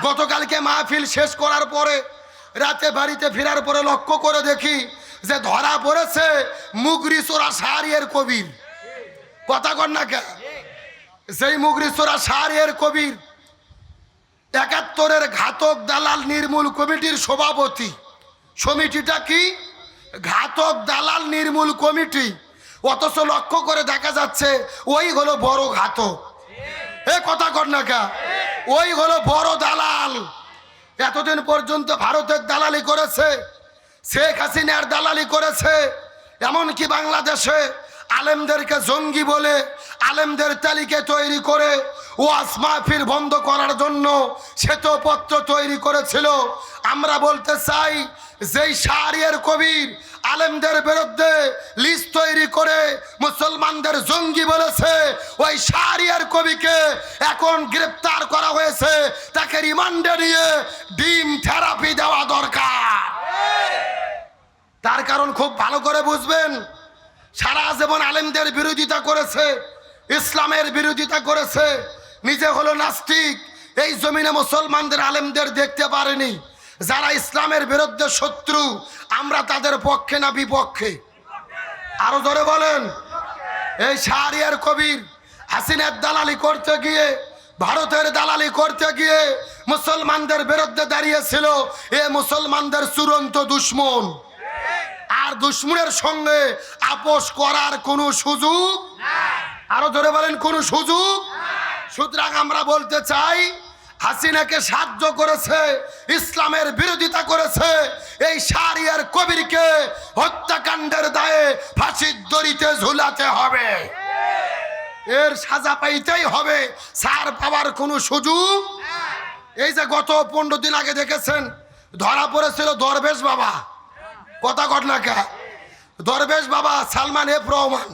গতকালকে মাহফিল শেষ করার পরে রাতে বাড়িতে ফেরার পরে লক্ষ্য করে দেখি যে ধরা পড়েছে মুগরি চোরা শাহরিয়ার কবির। কথা কর না কে? সেই মুগরি চোরা শাহরিয়ার কবির ৭১-এর ঘাতক দালাল নির্মূল কমিটির সভাপতি। সমিতিটা কি? ঘাতক দালাল নির্মূল কমিটি। অথচ লক্ষ্য করে দেখা যাচ্ছে ওই হলো বড় ঘাতক। এ কথা কর না কে? ওই হলো বড় দালাল। এতদিন পর্যন্ত ভারতের দালালি করেছে, শেখ হাসিনার দালালি করেছে, এমনকি বাংলাদেশে আলেমদেরকে জঙ্গি বলে আলেমদের তালিকা তৈরি করে ওয়াজ মাহফিল বন্ধ করার জন্য শ্বেতপত্র তৈরি করেছিল। আমরা বলতে চাই, যেই শাহরিয়ার কবির আলেমদের বিরুদ্ধে লিস্ট তৈরি করে মুসলমানদের জঙ্গি বলেছে, ওই শাহরিয়ার কবিকে এখন গ্রেপ্তার করা হয়েছে। তাকে রিমান্ডে নিয়ে ডিম থেরাপি দেওয়া দরকার। তার কারণ খুব ভালো করে বুঝবেন, সারা জীবন আলেমদের বিরোধিতা করেছে, ইসলামের বিরোধিতা করেছে, নিজে হলো নাস্তিক। এই জমিনে মুসলমানদের আলেমদের দেখতে পারেনি। যারা ইসলামের বিরুদ্ধে শত্রু, আমরা তাদের পক্ষে না বিপক্ষে? আরো ধরে বলেন। এই শাহরিয়ার কবির হাসিনার দালালি করতে গিয়ে, ভারতের দালালি করতে গিয়ে মুসলমানদের বিরুদ্ধে দাঁড়িয়েছিল। এ মুসলমানদের চূড়ান্ত দুশ্মন। আর দুশ্মনের সঙ্গে আপোষ করার কোনো সুযোগ, আরো ধরে বলেন, কোনো সুযোগ। সুতরাং আমরা বলতে চাই, হাসিনাকে সাহায্য করেছে, ইসলামের বিরোধিতা করেছে, এই শাহরিয়ার কবিরকে হত্যাকাণ্ডের দায়ে ফাঁসির দড়িতে ঝুলাতে হবে। এর সাজা পাইতেই হবে, ছাড় পাওয়ার কোনো সুযোগ। এই যে গত 15 দিন আগে দেখেছেন, ধরা পড়েছিল দরবেশ বাবা। কথা ঘটনা কে? দরবেশ বাবা সালমান এফ রহমান,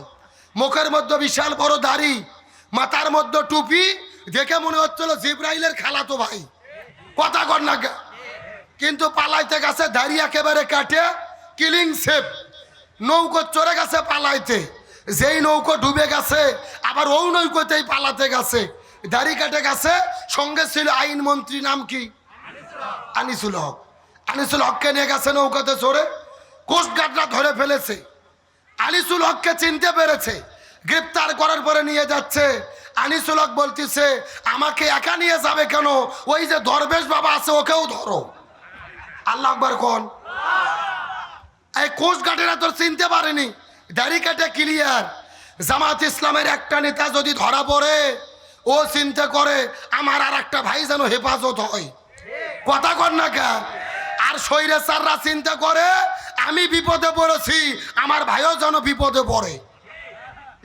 মুখের মধ্যে বিশাল বড় দাড়ি, মাথার মধ্যে টুপি, দেখে মনে হচ্ছিল জিব্রাইলের খালাতো ভাই। কথা ঘটনা কে? কিন্তু পালাইতে গেছে, দাড়ি একেবারে কাটে, কিলিং শেপ, নৌকো চড়ে গেছে পালাইতে। যেই নৌকো ডুবে গেছে, আবার ওই নৌকোতেই পালাতে গেছে, দাড়ি কাটে গেছে। সঙ্গে ছিল আইনমন্ত্রী, নাম কি? আনিসুল হক। আনিসুল হককে নিয়ে গেছে নৌকাতে চড়ে, কোস্টগার্ডরা ধরে ফেলেছে। আনিসুল হককে চিনতে পেরেছে, গ্রেপ্তার করার পরে নিয়ে যাচ্ছে। আনিসুল হক বলতেছে, আমাকে একা নিয়ে যাবে কেন? ওই যে দরবেশ বাবা আছে, ওকেও ধরো। আল্লাহ আকবার কোন? এই কোস্টগার্ডেরা তোর চিনতে পারেনি, দাড়ি কাটে ক্লিয়ার। জামাত ইসলামের একটা নেতা যদি ধরা পড়ে, ও চিন্তা করে আমার আর একটা ভাই যেন হেফাজত হয়। কথা কর না কে? আর স্বৈরাচাররা চিন্তা করে আমি বিপদে পড়েছি, আমার ভাইও যেন বিপদে পড়ে।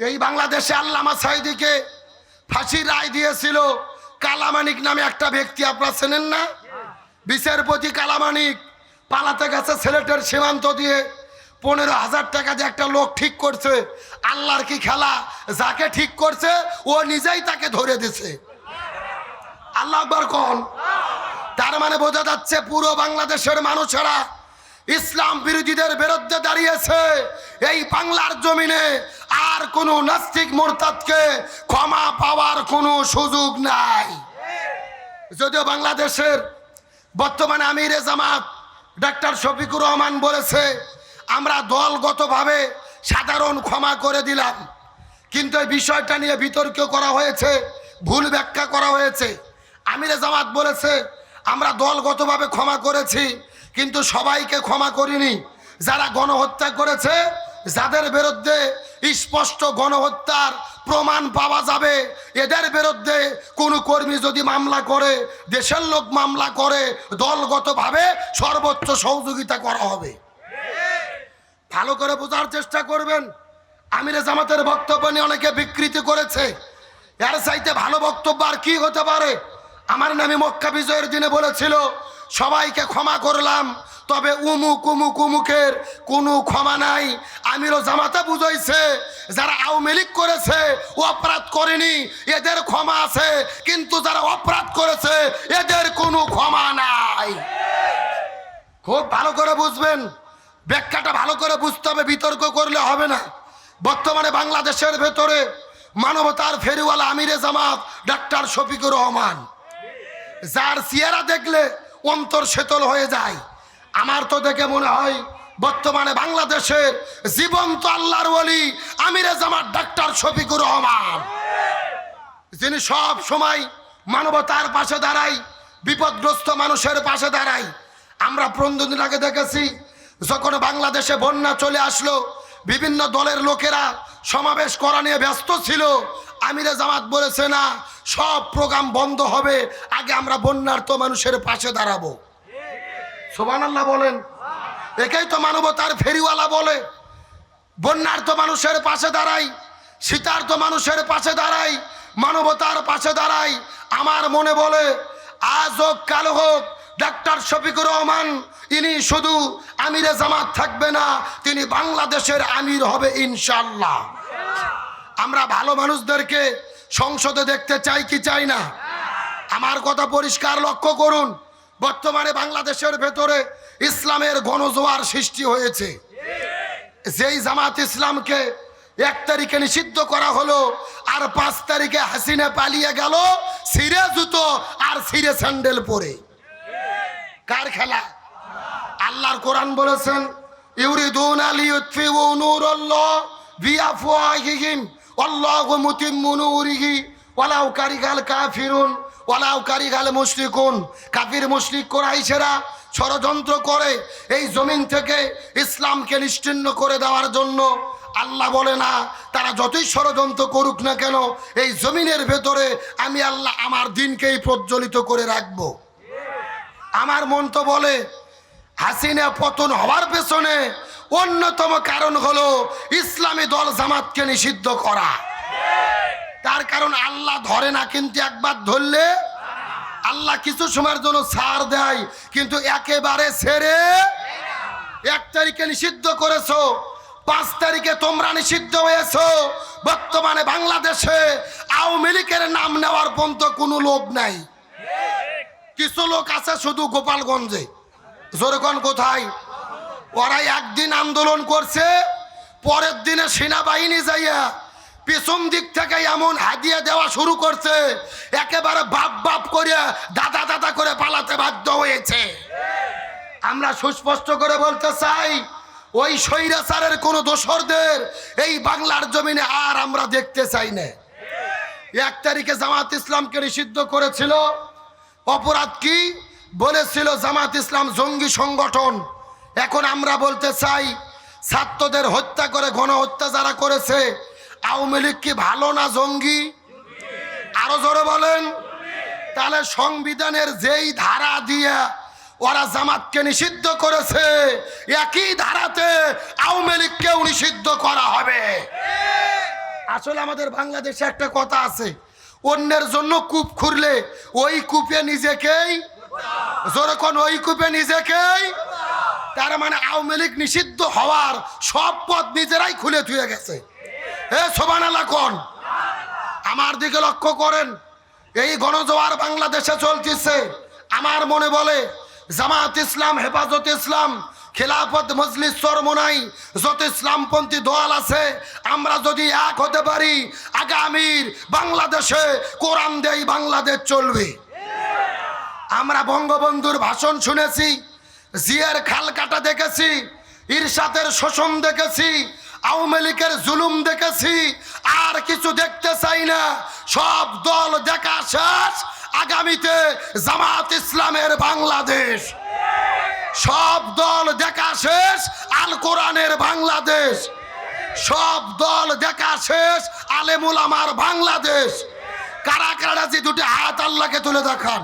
এই বাংলাদেশে আল্লামা সাঈদীকে ফাঁসির রায় দিয়েছিল কালামানিক নামে একটা ব্যক্তি, আপনারা চেনেন না? বিচারপতি কালামানিক পালাতে গেছে সিলেটের সীমান্ত দিয়ে। 15,000 টাকা দিয়ে একটা লোক ঠিক করছে। আল্লাহর কি খেলা, যাকে ঠিক করছে ও নিজেই তাকে ধরে দিছে। আল্লাহ আকবার কোন? তার মানে বোঝা যাচ্ছে পুরো বাংলাদেশের মানুষেরা ইসলাম বিরোধীদের বিরুদ্ধে দাঁড়িয়েছে। এই বাংলার জমিনে আর কোনো নাস্তিক মুরতাদকে ক্ষমা পাওয়ার কোনো সুযোগ নাই। যদিও বাংলাদেশের বর্তমানে আমিরে জামাত ডাক্তার শফিকুর রহমান বলেছে, আমরা দলগতভাবে সাধারণ ক্ষমা করে দিলাম, কিন্তু এই বিষয়টা নিয়ে বিতর্ক করা হয়েছে, ভুল ব্যাখ্যা করা হয়েছে। আমিরে জামাত বলেছে, আমরা দলগতভাবে ক্ষমা করেছি, কিন্তু সবাইকে ক্ষমা করিনি। যারা গণহত্যা করেছে, যাদের বিরুদ্ধে স্পষ্ট গণহত্যার প্রমাণ পাওয়া যাবে, এদের বিরুদ্ধে কোনো কর্মী যদি মামলা করে, দেশের লোক মামলা করে, দলগতভাবে সর্বোচ্চ সহযোগিতা করা হবে। ভালো করে বোঝার চেষ্টা করবেন। আমিরে জামাতের বক্তব্য নিয়ে অনেকে বিকৃতি করেছে। এর চাইতে ভালো বক্তব্য আর কি হতে পারে? আমার নামে মক্কা বিজয়ের দিনে বলেছিল, সবাইকে ক্ষমা করলাম, তবে উমুক উমুক উমুকের কোনো ক্ষমা নাই। আমিরও জামাতে বুঝাইছে, যারা আওয়ামী লীগ করেছে ও অপরাধ করেনি, এদের ক্ষমা আছে, কিন্তু যারা অপরাধ করেছে এদের কোনো ক্ষমা নাই। খুব ভালো করে বুঝবেন, ব্যাখ্যাটা ভালো করে বুঝতে হবে, বিতর্ক করলে হবে না। বর্তমানে বাংলাদেশের ভেতরে মানবতার ফেরিওয়ালা আমিরে জামাত ডাক্তার শফিকুর রহমান, যার চেহারা দেখলে অন্তর শীতল হয়ে যায়। আমার তো দেখে মনে হয় বর্তমানে বাংলাদেশের জীবন্ত আল্লাহর ওলি আমিরে জামাত ডাক্তার শফিকুর রহমান, যিনি সব সময় মানবতার পাশে দাঁড়ায়, বিপদগ্রস্ত মানুষের পাশে দাঁড়ায়। আমরা 15 দিন আগে দেখেছি যখন বাংলাদেশে বন্যা চলে আসলো, বিভিন্ন দলের লোকেরা সমাবেশ করা নিয়ে ব্যস্ত ছিল। আমিরে জামাত বলেছে না, সব প্রোগ্রাম বন্ধ হবে, আগে আমরা বন্যার্ত মানুষের পাশে দাঁড়াবো। সুবহানাল্লাহ বলেন। একেই তো মানবতার ফেরিওয়ালা বলে। বন্যার্ত মানুষের পাশে দাঁড়াই, শীতার্ত মানুষের পাশে দাঁড়াই, মানবতার পাশে দাঁড়াই। আমার মনে বলে আজ হোক কাল হোক ডাক্তার শফিকুর রহমান ইনি শুধু আমিরে জামাত থাকবে না, তিনি বাংলাদেশের আমির হবে ইনশাআল্লাহ। আমরা ভালো মানুষদেরকে সংসদে দেখতে চাই কি চাই না? আমার কথা পরিষ্কার লক্ষ্য করুন। বর্তমানে বাংলাদেশের ভেতরে ইসলামের গণজোয়ার সৃষ্টি হয়েছে। যেই জামাত ইসলামকে 1 তারিখে নিষিদ্ধ করা হলো, আর 5 তারিখে হাসিনা পালিয়ে গেল ছিঁড়ে জুতো আর ছিঁড়ে স্যান্ডেল পরে। কার খেলা? আল্লাহর কোরআন বলেছেন ইউরিদুনা লিইউতফিউ নূরাল্লাহ বিআফওয়াহিহিম ওয়াল্লাহু মুতিম্মু নূরিহি ওয়ালাউ কারিহাল কাফিরুন ওয়ালাউ কারিহাল মুশরিকুন। কাফির মুশরিক কুরাইশেরা ষড়যন্ত্র করে এই জমিন থেকে ইসলামকে নিশ্চিহ্ন করে দেওয়ার জন্য। আল্লাহ বলে না, তারা যতই ষড়যন্ত্র করুক না কেন, এই জমিনের ভেতরে আমি আল্লাহ আমার দিনকেই প্রজ্বলিত করে রাখবো। আমার মন তো বলে হাসিনা পতন হওয়ার পেছনে অন্যতম কারণ হলো ইসলামী দল জামাতকে নিষিদ্ধ করা। তার কারণ আল্লাহ ধরে না, কিন্তু একবার ধরলে আল্লাহ কিছু সময়ের জন্য ছাড় দেয়, কিন্তু একেবারে ছেড়ে। 1 তারিখে নিষিদ্ধ করেছো, 5 তারিখে তোমরা নিষিদ্ধ হয়েছো। বর্তমানে বাংলাদেশে আওয়ামী লীগের নাম নেওয়ার পর্যন্ত কোনো লোক নাই। কিছু লোক আছে শুধু গোপালগঞ্জে। জোরকন কোথায়? ওরাই একদিন আন্দোলন করছে, পরের দিনে সেনাবাহিনী যাইয়া পিছন দিক থেকে এমন হাদিয়া দেওয়া শুরু করছে, একেবারে বাপ বাপ করে দাদা দাদা করে পালাতে বাধ্য হয়েছে। আমরা সুস্পষ্ট করে বলতে চাই, ওই স্বৈরাচারের কোনো দোসরদের এই বাংলার জমিনে আর আমরা দেখতে চাই না। 1 তারিখে জামাত ইসলামকে নিষিদ্ধ করেছিল। অপরাধ কি? বলেছিল জামাত ইসলাম জঙ্গি সংগঠন। এখন আমরা বলতে চাই, ছাত্রদের হত্যা করে গণহত্যা যারা করেছে, আওয়ামী লীগ কি ভালো না জঙ্গি? আরো জোরে বলেন। তাহলে সংবিধানের যেই ধারা দিয়ে ওরা জামাতকে নিষিদ্ধ করেছে, একই ধারাতে আওয়ামী লীগকেও নিষিদ্ধ করা হবে। আসলে আমাদের বাংলাদেশে একটা কথা আছে, অন্যের জন্য কূপ খুঁড়লে ওই কূপে নিজেকেই, যখন ওই কূপে নিজেকেই। তার মানে আওয়ামী লীগ নিষিদ্ধ হওয়ার সব পথ নিজেরাই খুলে থুয়ে গেছে। এ সুবহানাল্লাহ কোন? আমার দিকে লক্ষ্য করেন, এই গণজোয়ার বাংলাদেশে চলতেছে। আমার মনে বলে জামাত ইসলাম, হেফাজত ইসলাম, খেলাফত মজলিস চরমোনাই, যত ইসলামপন্থী দল আছে, আমরা যদি এক হতে পারি, আগামীর বাংলাদেশে কোরআন দেই বাংলাদেশ চলবে। আমরা বঙ্গবন্ধুর ভাষণ শুনেছি, জিয়ার খাল কাটা দেখেছি, ইরশাদের শোষণ দেখেছি, আওয়ামী লীগের জুলুম দেখেছি, আর কিছু দেখতে চাই না। সব দল দেখা শেষ, আগামীতে জামাত ইসলামের বাংলাদেশ। সব দল দেখা শেষ, আল কোরআনের বাংলাদেশ। সব দল দেখা শেষ, আলেমুল আমার বাংলাদেশ। কারা কারা যে দুটি হাত আল্লাহকে তুলে দেখান।